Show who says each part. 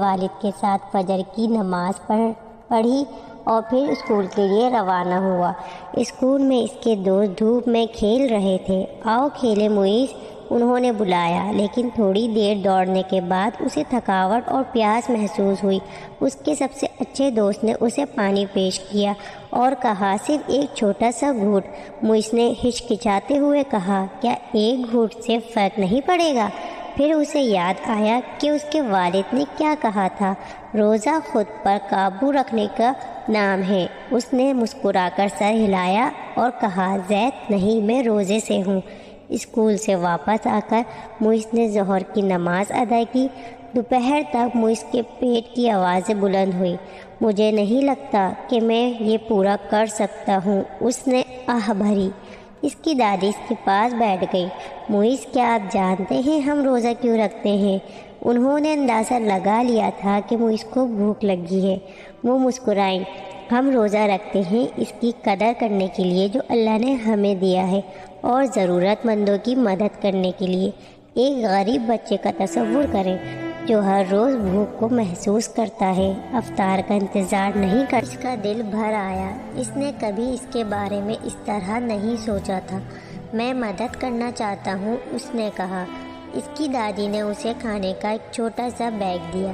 Speaker 1: والد کے ساتھ فجر کی نماز پڑھی اور پھر اسکول کے لیے روانہ ہوا۔ اسکول میں اس کے دوست دھوپ میں کھیل رہے تھے۔ آؤ کھیلے موئز، انہوں نے بلایا، لیکن تھوڑی دیر دوڑنے کے بعد اسے تھکاوٹ اور پیاس محسوس ہوئی۔ اس کے سب سے اچھے دوست نے اسے پانی پیش کیا اور کہا صرف ایک چھوٹا سا گھونٹ۔ موئز نے ہچکچاتے ہوئے کہا کیا ایک گھونٹ سے فرق نہیں پڑے گا؟ پھر اسے یاد آیا کہ اس کے والد نے کیا کہا تھا، روزہ خود پر قابو رکھنے کا نام ہے۔ اس نے مسکرا کر سر ہلایا اور کہا زید نہیں، میں روزے سے ہوں۔ اسکول سے واپس آ کر موئز نے ظہر کی نماز ادا کی۔ دوپہر تک موئز کے پیٹ کی آوازیں بلند ہوئی۔ مجھے نہیں لگتا کہ میں یہ پورا کر سکتا ہوں، اس نے آہ بھری۔ اس کی دادی اس کے پاس بیٹھ گئی۔ موئز کیا آپ جانتے ہیں ہم روزہ کیوں رکھتے ہیں؟ انہوں نے اندازہ لگا لیا تھا کہ موئز کو بھوک لگی ہے۔ وہ مسکرائیں۔ ہم روزہ رکھتے ہیں اس کی قدر کرنے کے لیے جو اللہ نے ہمیں دیا ہے اور ضرورت مندوں کی مدد کرنے کے لیے۔ ایک غریب بچے کا تصور کریں جو ہر روز بھوک کو محسوس کرتا ہے، افطار کا انتظار نہیں کرتا۔ اس کا دل بھر آیا۔ اس نے کبھی اس کے بارے میں اس طرح نہیں سوچا تھا۔ میں مدد کرنا چاہتا ہوں، اس نے کہا۔ اس کی دادی نے اسے کھانے کا ایک چھوٹا سا بیگ دیا۔